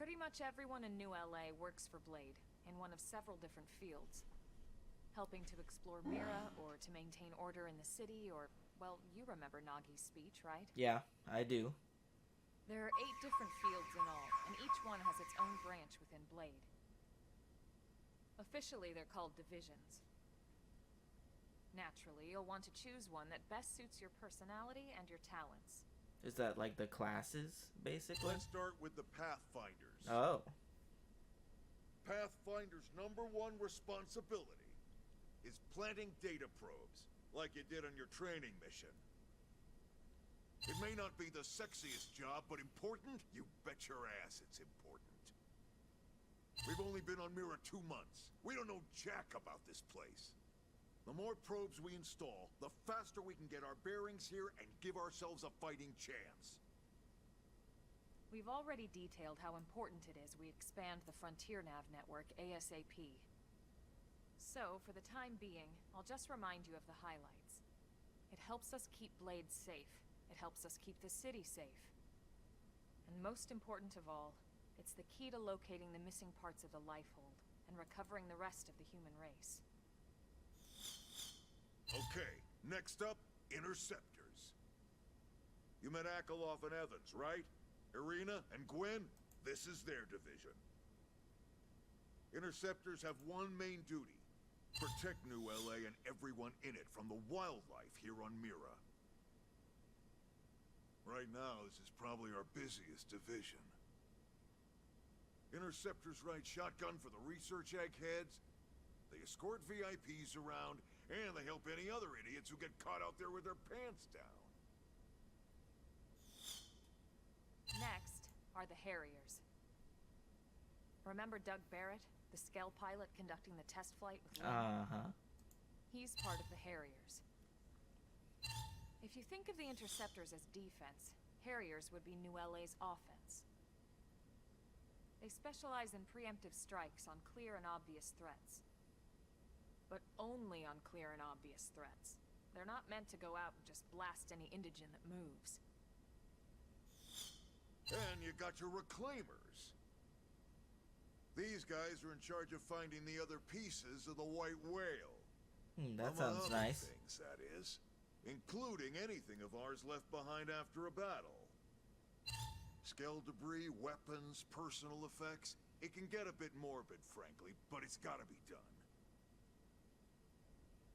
Pretty much everyone in New LA works for Blade, in one of several different fields. Helping to explore Mira, or to maintain order in the city, or, well, you remember Nagi's speech, right? Yeah, I do. There are 8 different fields in all, and each one has its own branch within Blade. Officially, they're called divisions. Naturally, you'll want to choose one that best suits your personality and your talents. Is that like the classes, basically? Let's start with the Pathfinders. Oh. Pathfinder's #1 responsibility is planting data probes, like you did on your training mission. It may not be the sexiest job, but important? You bet your ass it's important. We've only been on Mira 2 months. We don't know jack about this place. The more probes we install, the faster we can get our bearings here and give ourselves a fighting chance. We've already detailed how important it is we expand the Frontier Nav network ASAP. So, for the time being, I'll just remind you of the highlights. It helps us keep Blade safe. It helps us keep the city safe. And most important of all, it's the key to locating the missing parts of the Lifehold and recovering the rest of the human race. Okay, next up, Interceptors. You met Akeloff and Evans, right? Irina and Gwen? This is their division. Interceptors have one main duty: protect New LA and everyone in it from the wildlife here on Mira. Right now, this is probably our busiest division. Interceptors ride shotgun for the research eggheads, they escort VIPs around, and they help any other idiots who get caught out there with their pants down. Next are the Harriers. Remember Doug Barrett, the Skell pilot conducting the test flight with Lynn? Uh-huh. He's part of the Harriers. If you think of the Interceptors as defense, Harriers would be New LA's offense. They specialize in preemptive strikes on clear and obvious threats. But only on clear and obvious threats. They're not meant to go out and just blast any indigene that moves. And you got your Reclaimers. These guys are in charge of finding the other pieces of the White Whale. That Among sounds other nice. things, that is. Including anything of ours left behind after a battle. Skell debris, weapons, personal effects. It can get a bit morbid, frankly, but it's gotta be done.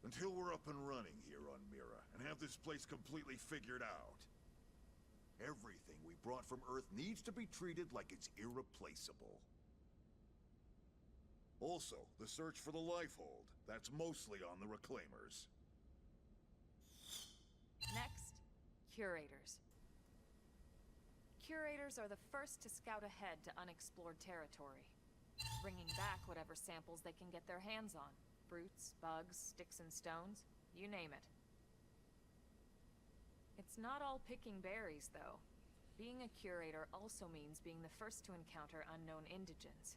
Until we're up and running here on Mira, and have this place completely figured out. Everything we brought from Earth needs to be treated like it's irreplaceable. Also, the search for the Lifehold. That's mostly on the Reclaimers. Next, Curators. Curators are the first to scout ahead to unexplored territory, bringing back whatever samples they can get their hands on. Fruits, bugs, sticks and stones, you name it. It's not all picking berries, though. Being a curator also means being the first to encounter unknown indigens.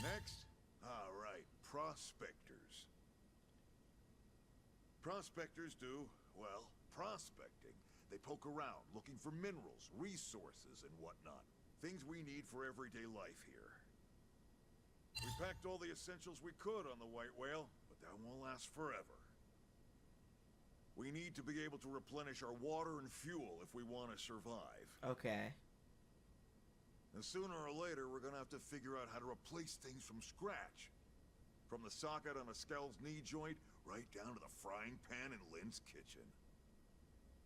Next? Alright, Prospectors. Prospectors do, well, prospecting. They poke around, looking for minerals, resources, and whatnot. Things we need for everyday life here. We packed all the essentials we could on the White Whale, but that won't last forever. We need to be able to replenish our water and fuel if we want to survive. Okay. And sooner or later, we're gonna have to figure out how to replace things from scratch. From the socket on a Skell's knee joint, right down to the frying pan in Lynn's kitchen.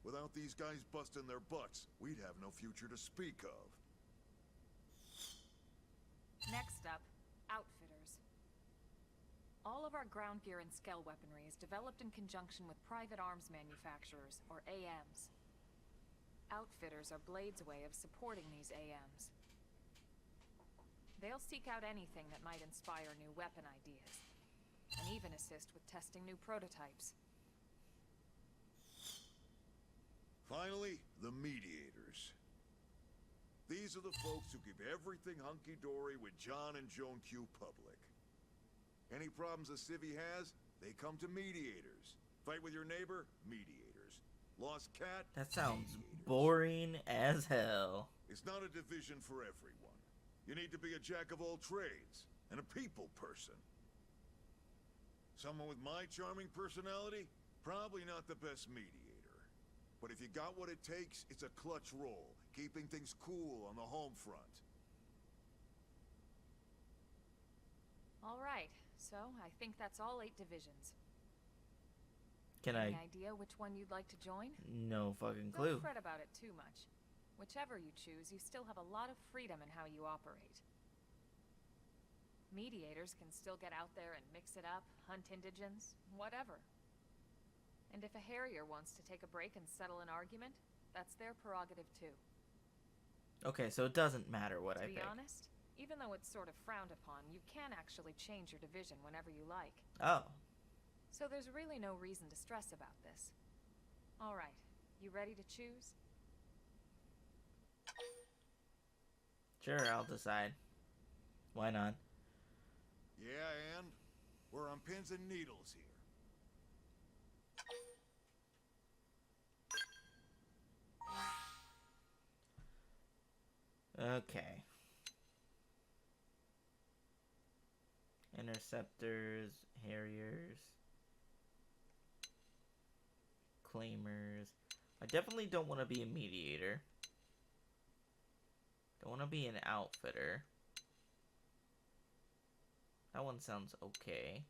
Without these guys busting their butts, we'd have no future to speak of. Next up, Outfitters. All of our ground gear and Skell weaponry is developed in conjunction with private arms manufacturers, or AMs. Outfitters are Blade's way of supporting these AMs. They'll seek out anything that might inspire new weapon ideas, and even assist with testing new prototypes. Finally, the Mediators. These are the folks who keep everything hunky-dory with John and Joan Q public. Any problems a civvy has, they come to Mediators. Fight with your neighbor? Mediators. Lost cat? That sounds Mediators. boring as hell. It's not a division for everyone. You need to be a jack of all trades, and a people person. Someone with my charming personality? Probably not the best mediator. But if you got what it takes, it's a clutch role, keeping things cool on the home front. All right, so I think that's all 8 divisions. Can Any I? idea which one you'd like to join? No fucking clue. Don't fret about it too much. Whichever you choose, you still have a lot of freedom in how you operate. Mediators can still get out there and mix it up, hunt indigents, whatever. And if a Harrier wants to take a break and settle an argument, that's their prerogative too. Okay, so it doesn't matter what I To be pick. honest, even though it's sort of frowned upon, you can actually change your division whenever you like. Oh, So there's really no reason to stress about this. All right, you ready to choose? sure, I'll decide. Why not? Yeah, and we're on pins and needles here. Okay. Interceptors, Harriers, Claimers. I definitely don't want to be a mediator. Don't want to be an outfitter. That one sounds okay.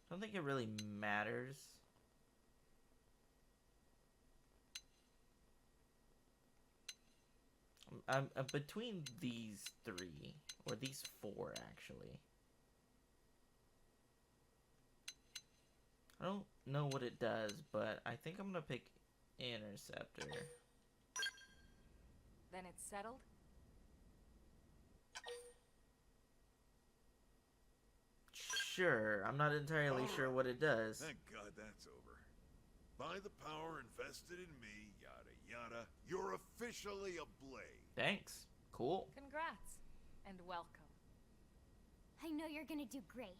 Don't think it really matters. I'm between these 3, or these 4 actually. I don't know what it does, but I think I'm gonna pick Interceptor. Then it's settled? Sure, I'm not entirely sure what it does. Thank God that's over. By the power invested in me, yada yada, you're officially a Blade. Thanks. Cool. Congrats, and welcome. I know you're gonna do great.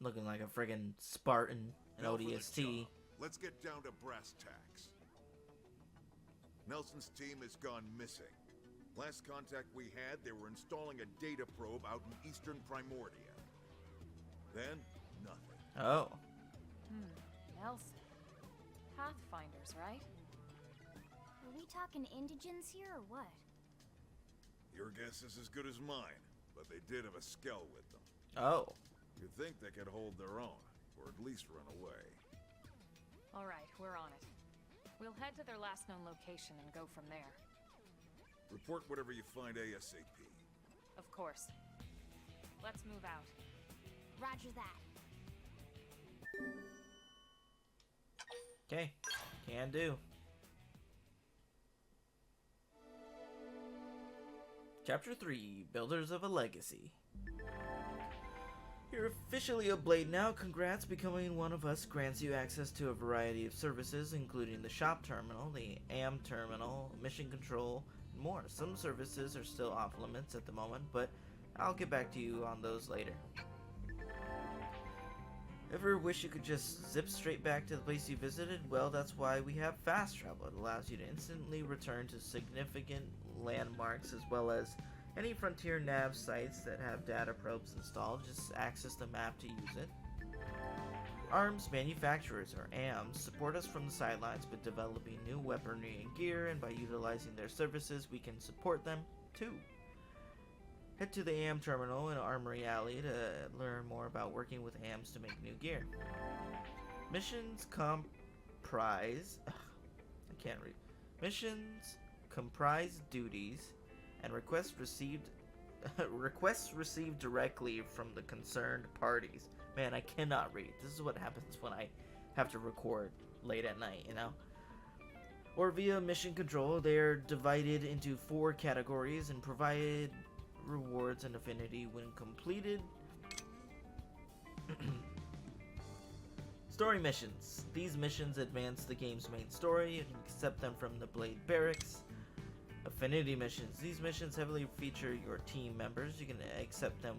Looking like a friggin' Spartan in Now for the ODST. job. Let's get down to brass tacks. Nelson's team has gone missing. Last contact we had, they were installing a data probe out in eastern Primordia. Then, nothing. Oh. Nelson. Pathfinders, right? Are we talking indigents here or what? Your guess is as good as mine, but they did have a skell with them. Oh. You'd think they could hold their own, or at least run away. All right, we're on it. We'll head to their last known location and go from there. Report whatever you find ASAP. Of course. Let's move out. Roger that. Okay. Can do. Chapter 3, Builders of a Legacy. You're officially a Blade now. Congrats, becoming one of us grants you access to a variety of services, including the shop terminal, the AM terminal, mission control, and more. Some services are still off limits at the moment, but I'll get back to you on those later. Ever wish you could just zip straight back to the place you visited? Well, that's why we have fast travel. It allows you to instantly return to significant landmarks as well as any Frontier nav sites that have data probes installed. Just access the map to use it. Arms manufacturers, or AMs, support us from the sidelines by developing new weaponry and gear, and by utilizing their services we can support them too. Head to the AM terminal in Armory Alley to learn more about working with AMs to make new gear. Missions comprise... I can't read. Missions comprise duties and requests received directly from the concerned parties. Man, I cannot read. This is what happens when I have to record late at night, you know? Or via mission control. They are divided into 4 categories and provide rewards and affinity when completed. Story missions. These missions advance the game's main story. You can accept them from the Blade Barracks. Affinity missions. These missions heavily feature your team members. You can accept them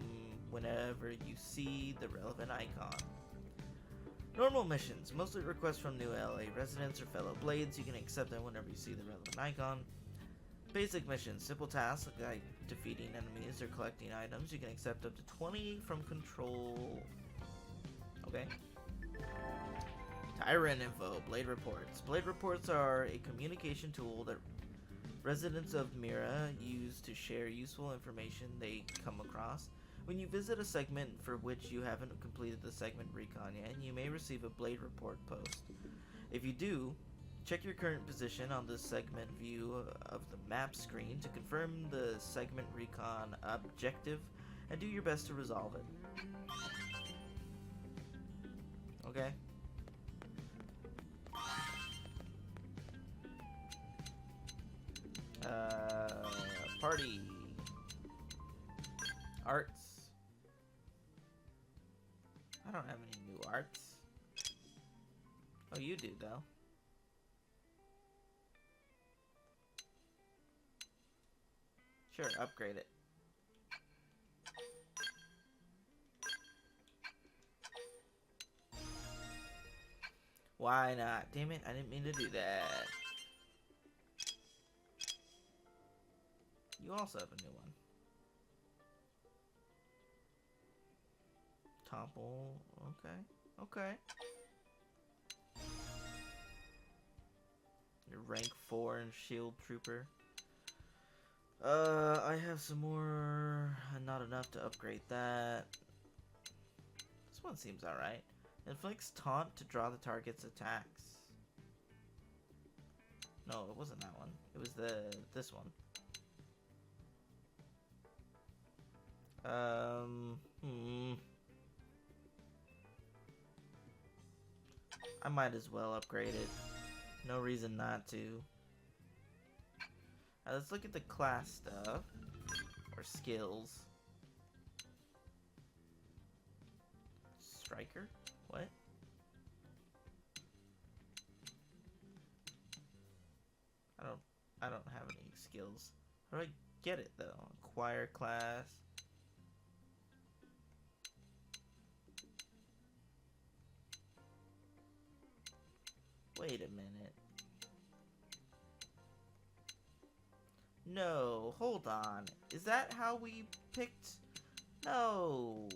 whenever you see the relevant icon. Normal missions, mostly requests from new LA residents or fellow Blades. You can accept them whenever you see the relevant icon. Basic missions, simple tasks like defeating enemies or collecting items. You can accept up to 20 from Control. Okay. Tyrant info, Blade reports. Blade reports are a communication tool that residents of Mira use to share useful information they come across. When you visit a segment for which you haven't completed the segment recon yet, you may receive a Blade report post. If you do, check your current position on the segment view of the map screen to confirm the segment recon objective and do your best to resolve it. Okay. Party. Arts. I don't have any new arts. Oh, you do, though. Sure, upgrade it. Why not? Damn it, I didn't mean to do that. You also have a new one. Topple. Okay. Okay. You're rank 4 in Shield Trooper. I have some more. Not enough to upgrade that. This one seems alright. Inflicts taunt to draw the target's attacks. No, it wasn't that one. It was this one. I might as well upgrade it. No reason not to. Let's look at the class stuff. Or skills. Striker? What? I don't have any skills. How do I get it though? Acquire class. Wait a minute. No, hold on. Is that how we picked? No.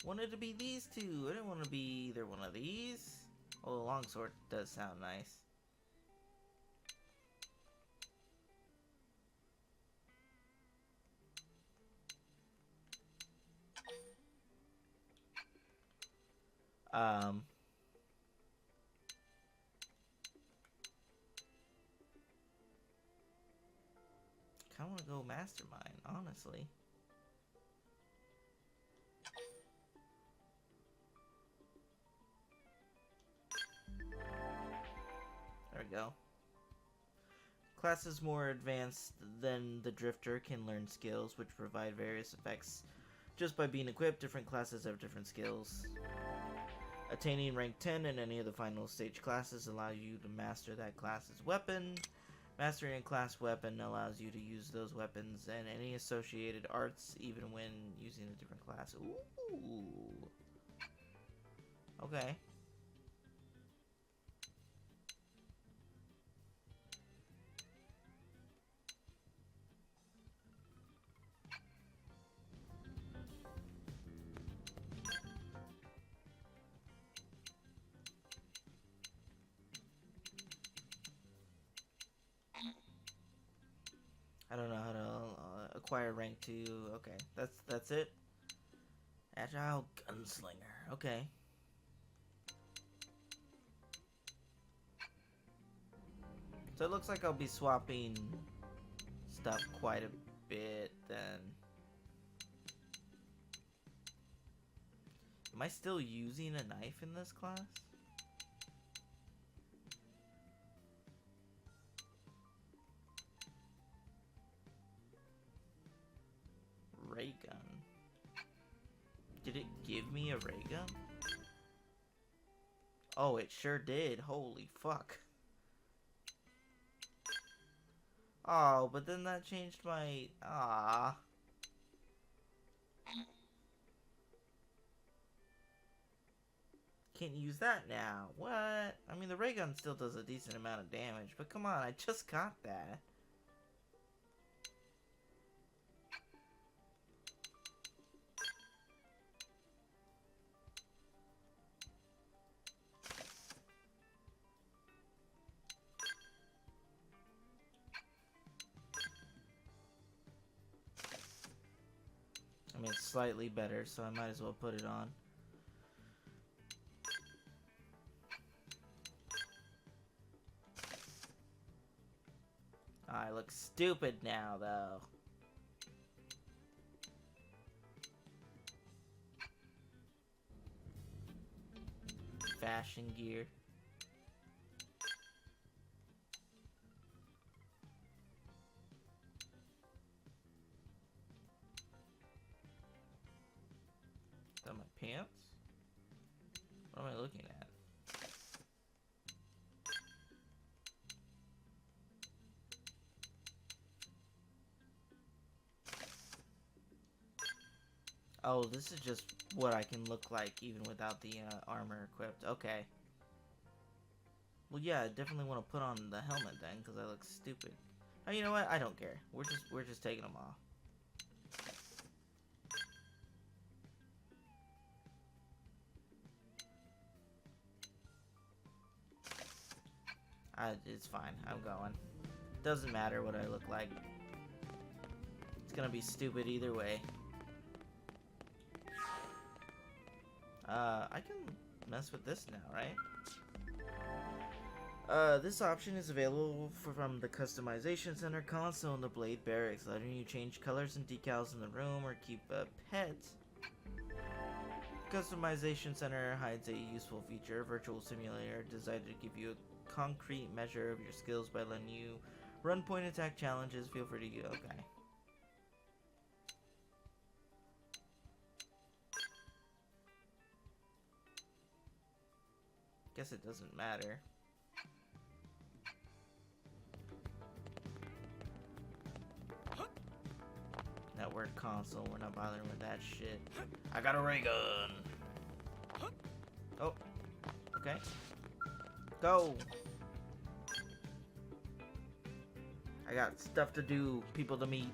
Wanted to be these two. I didn't want to be either one of these. Oh, the longsword does sound nice. Kinda wanna go mastermind, honestly. There we go. Classes more advanced than the Drifter can learn skills which provide various effects just by being equipped. Different classes have different skills. Attaining rank 10 in any of the final stage classes allows you to master that class's weapon. Mastering a class weapon allows you to use those weapons and any associated arts even when using a different class. Ooh. Okay. I don't know how to acquire rank 2. Okay, that's it. Agile Gunslinger. Okay. So it looks like I'll be swapping stuff quite a bit then. Am I still using a knife in this class? Ray gun. Did it give me a ray gun? Oh, it sure did. Holy fuck. Oh, but then that changed my... Ah. Can't use that now. What? I mean, the ray gun still does a decent amount of damage, but come on, I just got that. I mean, it's slightly better, so I might as well put it on. I look stupid now, though. Fashion gear. Is that my pants? What am I looking at? Oh, this is just what I can look like even without the armor equipped. Okay. Well, yeah, I definitely want to put on the helmet then, because I look stupid. Oh, you know what? I don't care. We're just taking them off. It's fine. I'm going. Doesn't matter what I look like. It's gonna be stupid either way. I can mess with this now, right? This option is available from the Customization Center console in the Blade Barracks, letting you change colors and decals in the room or keep a pet. Customization Center hides a useful feature, virtual simulator, designed to give you a concrete measure of your skills by letting you run point attack challenges. Feel free to go. Okay. Guess it doesn't matter. Network console, we're not bothering with that shit. I got a ray gun. Oh. Okay. Go. I got stuff to do, people to meet.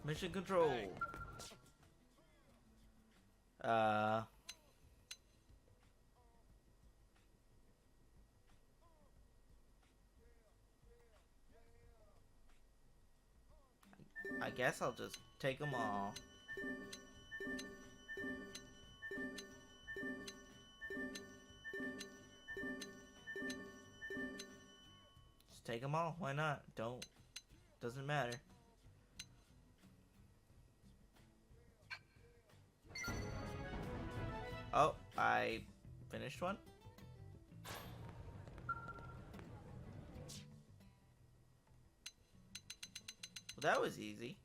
Mission control. I guess I'll just take them all. Just take them all. Why not? Doesn't matter. Oh, I finished one. Well, that was easy.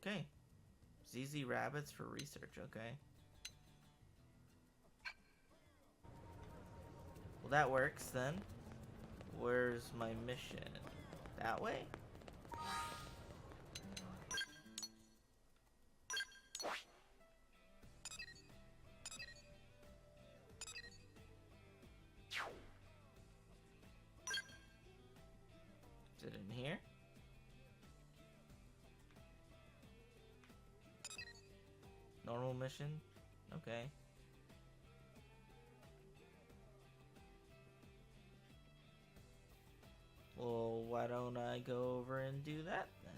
Okay. ZZ rabbits for research, okay. Well, that works then. Where's my mission? That way? Is it in here? Normal mission? Okay. Well, why don't I go over and do that then?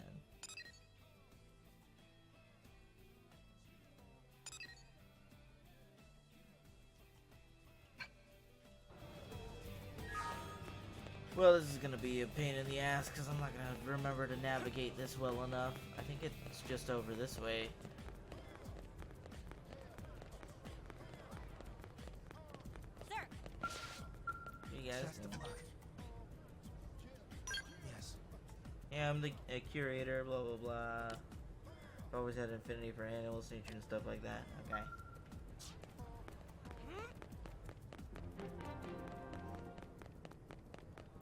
Well, this is gonna be a pain in the ass because I'm not gonna remember to navigate this well enough. I think it's just over this way. You guys. Yeah, I'm the curator, blah blah blah. Always had affinity for animals, nature, and stuff like that. Okay.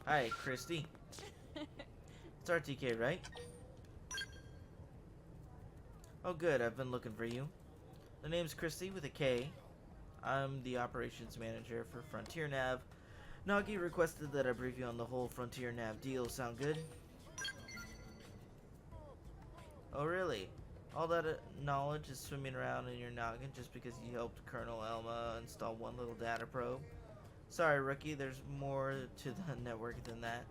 Hi, Christy. It's RTK, right? Oh good, I've been looking for you. The name's Christy with a K. I'm the operations manager for Frontier Nav. Nagi requested that I brief you on the whole Frontier Nav deal. Sound good? Oh really? All that knowledge is swimming around in your noggin just because you helped Colonel Elma install one little data probe? Sorry, rookie, there's more to the network than that.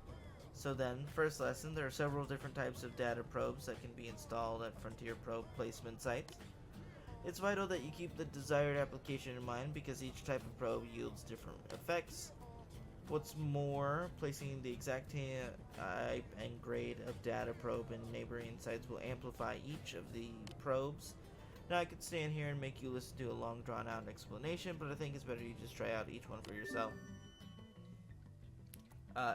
So then, first lesson, there are several different types of data probes that can be installed at Frontier probe placement sites. It's vital that you keep the desired application in mind because each type of probe yields different effects. What's more, placing the exact type and grade of data probe in neighboring sites will amplify each of the probes. Now I could stand here and make you listen to a long drawn out explanation, but I think it's better you just try out each one for yourself.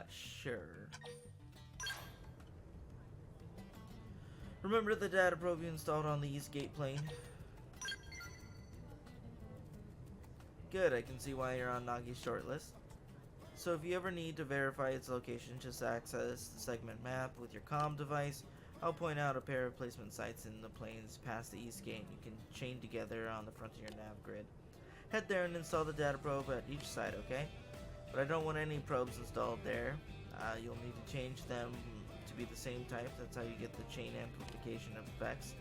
Sure. Remember the data probe you installed on the East Gate plane? Good, I can see why you're on Nagi's shortlist. So if you ever need to verify its location, just access the segment map with your comm device. I'll point out a pair of placement sites in the plains past the East Gate you can chain together on the Frontier Nav grid. Head there and install the data probe at each site, okay? But I don't want any probes installed there. You'll need to change them to be the same type. That's how you get the chain amplification effects.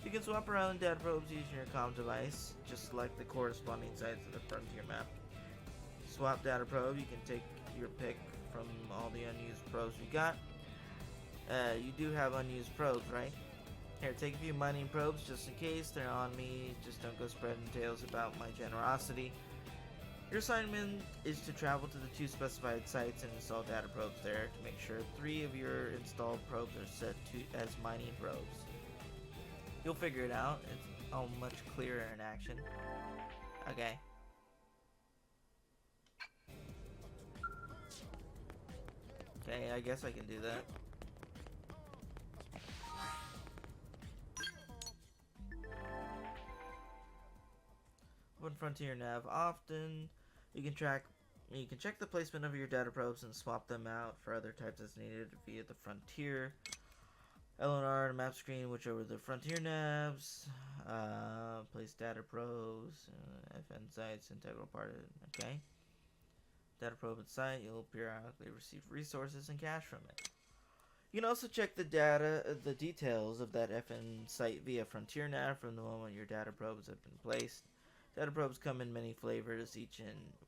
You can swap around data probes using your comm device. Just select the corresponding sites of the Frontier map. Swap data probe, you can take your pick from all the unused probes you got. You do have unused probes, right? Here, take a few mining probes just in case they're on me. Just don't go spreading tales about my generosity. Your assignment is to travel to the 2 specified sites and install data probes there to make sure 3 of your installed probes are set to as mining probes. You'll figure it out. It's all much clearer in action. Okay. Okay, I guess I can do that. Open Frontier Nav often. You can check the placement of your data probes and swap them out for other types as needed via the Frontier LNR map screen, which over the Frontier Navs. Place data probes, FN sites, integral part of it. Okay. Data probe at site, you'll periodically receive resources and cash from it. You can also check the details of that FN site via Frontier Nav from the moment your data probes have been placed. Data probes come in many flavors, each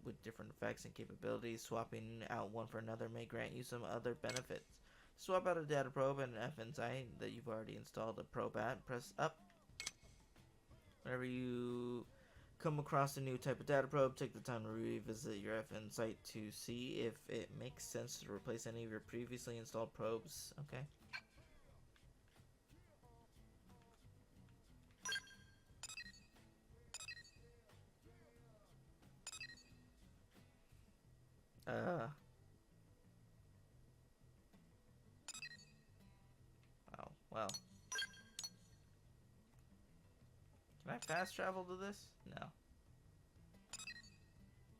with different effects and capabilities. Swapping out one for another may grant you some other benefits. Swap out a data probe and an FN site that you've already installed a probe at. Press up. Whenever you come across a new type of data probe, take the time to revisit your FN site to see if it makes sense to replace any of your previously installed probes. Okay. Oh, well. Can I fast travel to this? No.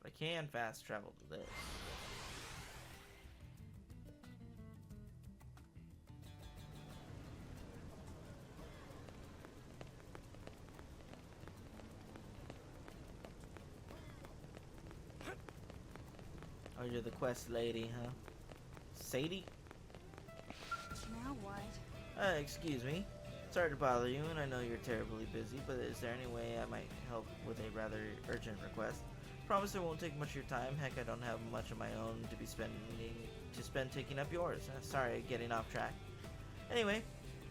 But I can fast travel to this. Oh, you're the quest lady, huh? Sadie? Now what? Excuse me. Sorry to bother you, and I know you're terribly busy, but is there any way I might help with a rather urgent request? Promise it won't take much of your time. Heck, I don't have much of my own to spend taking up yours. Sorry, getting off track. Anyway,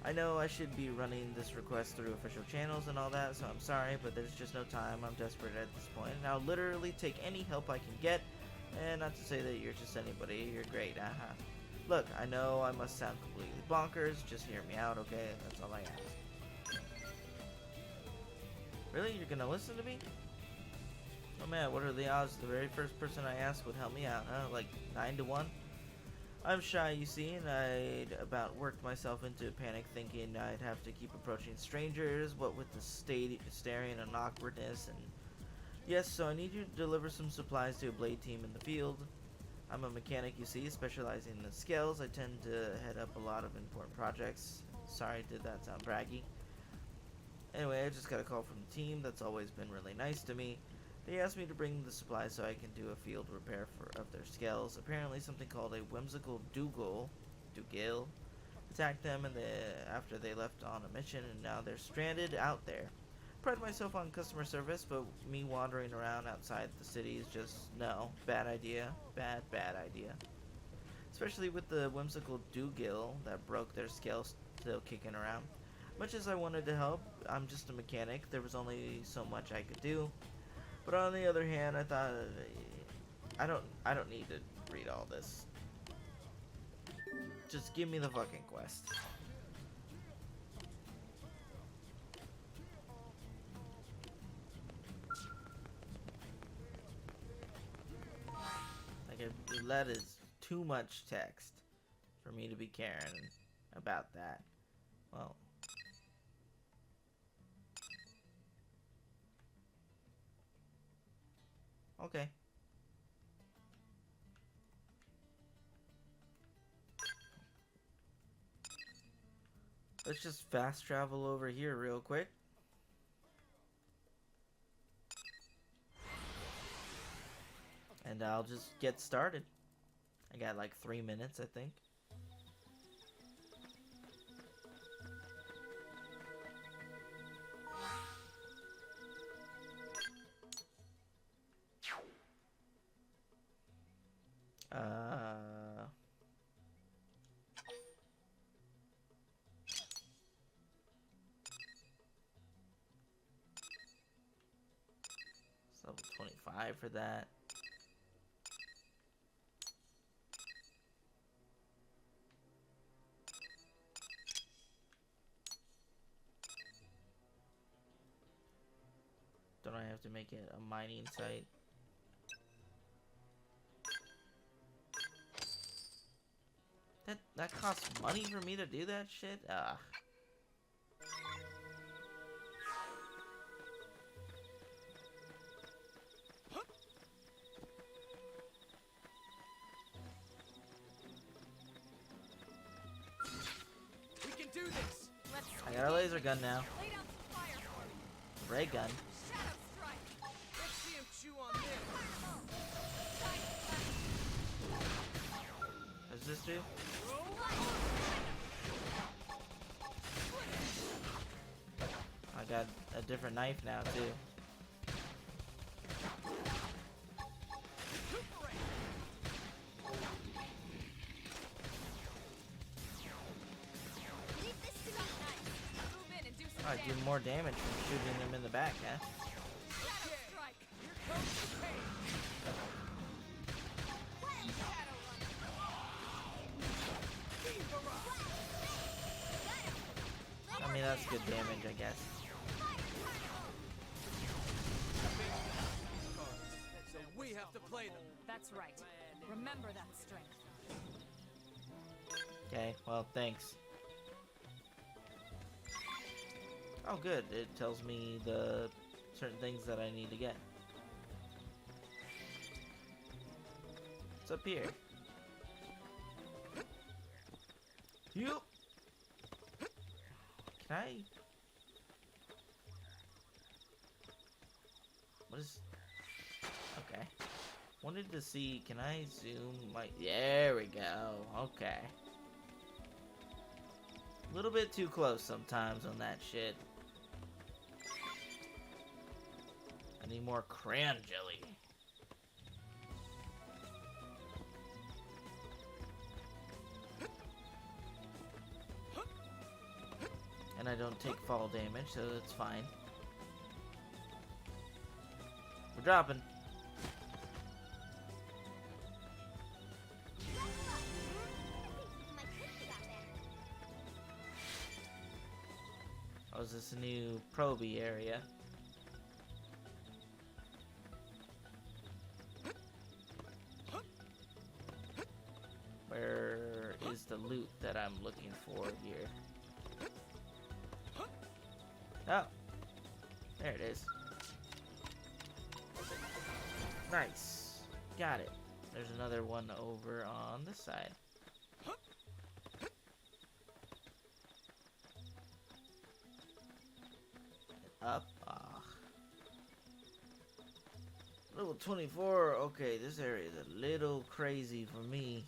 I know I should be running this request through official channels and all that, so I'm sorry, but there's just no time. I'm desperate at this point, and I'll literally take any help I can get. And not to say that you're just anybody, you're great, Look, I know I must sound completely bonkers, just hear me out, okay? That's all I ask. Really? You're gonna listen to me? Oh man, what are the odds the very first person I asked would help me out, huh? Like 9 to 1? I'm shy, you see, and I'd about worked myself into a panic thinking I'd have to keep approaching strangers, what with the staring and awkwardness, and yes, so I need you to deliver some supplies to a blade team in the field. I'm a mechanic, you see, specializing in the scales. I tend to head up a lot of important projects. Sorry, did that sound braggy? Anyway, I just got a call from the team that's always been really nice to me. They asked me to bring the supplies so I can do a field repair of their scales. Apparently something called a whimsical Dougal attacked them after they left on a mission, and now they're stranded out there. Pride myself on customer service, but me wandering around outside the city is just, no, bad idea. Bad idea. Especially with the whimsical Dougal that broke their scales still kicking around. Much as I wanted to help, I'm just a mechanic. There was only so much I could do. But on the other hand, I thought, I don't need to read all this. Just give me the fucking quest. Like, that is too much text for me to be caring about that. Well. Okay. Let's just fast travel over here real quick. And I'll just get started. I got like 3 minutes, I think. Level 25 for that. Don't I have to make it a mining site? That costs money for me to do that shit? Ugh. We can do this. I got a laser gun now. Lay down some fire for me. Ray gun. Shadow strike. Let's see him chew on this. What does this do? I got a different knife now too. Leave this to me. Move in and do some I do damage. more damage from shooting them in the back, huh? Shadow strike. Here comes the pain. Shadow run. I mean, that's good damage, I guess. So we have to play them. That's right. Remember that strength. Okay, well, thanks. Oh, good. It tells me the certain things that I need to get. What's up here? Yup. Can I? What is? Okay. Wanted to see. Can I zoom my? There we go. Okay. A little bit too close sometimes on that shit. I need more crayon jelly. And I don't take fall damage, so that's fine. We're dropping. Oh, is this a new Proby area? Where is the loot that I'm looking for here. Oh, there it is. Nice. Got it. There's another one over on this side. Up. Level 24. Okay, this area is a little crazy for me.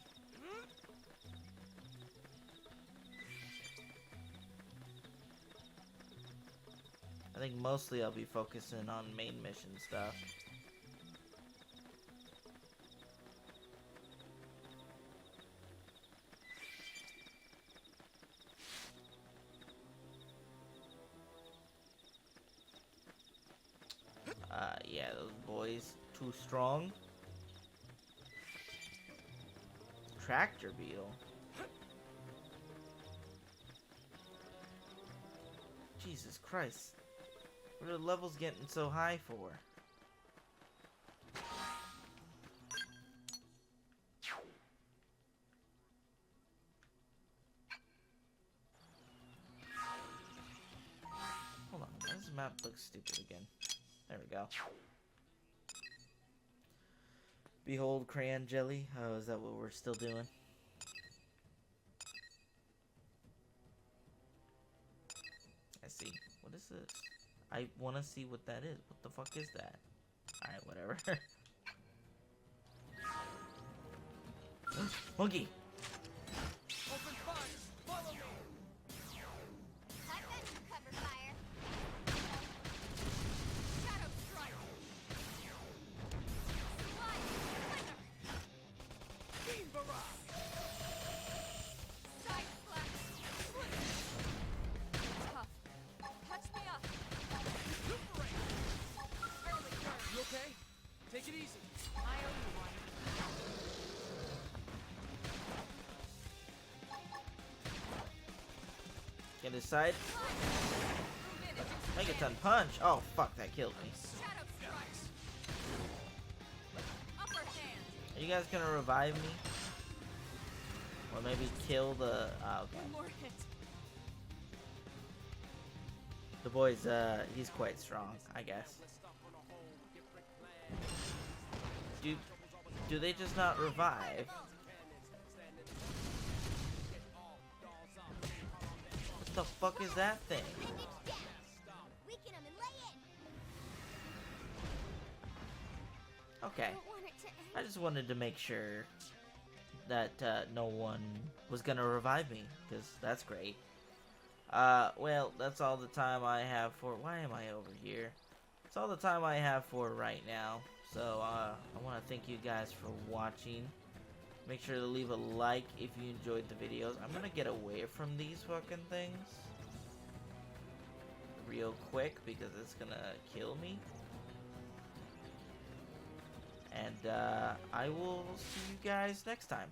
I think mostly I'll be focusing on main mission stuff. Yeah, those boys too strong. Tractor beetle. Jesus Christ. What are the levels getting so high for? Hold on, why does the map look stupid again? There we go. Behold crayon jelly. Oh, is that what we're still doing? I see. What is this? I want to see what that is. What the fuck is that? Alright, whatever. Monkey! Open fire! Follow me! I've got your cover fire. Shadow strike! Slide slither. Beam barrage! Side slash! Tough. Catch me up! Liberate! Early bird! You okay? Take it easy. I owe you one. Get his side. Move in and do some Megaton punch! Oh fuck, that killed me. shadow strike! Upper hand! Are you guys gonna revive me? Or maybe kill the... okay. One more hit. The boy's, he's quite strong, I guess. Do they just not revive? What the fuck is that thing? Bandage down. Weaken 'em and lay in. Okay. Don't want it to end. I just wanted to make sure that no one was gonna revive me, because that's great. Well, that's all the time I have for... Why am I over here? That's all the time I have for right now. So, I want to thank you guys for watching. Make sure to leave a like if you enjoyed the videos. I'm gonna get away from these fucking things real quick because it's gonna kill me. And I will see you guys next time.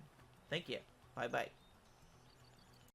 Thank you. Bye bye.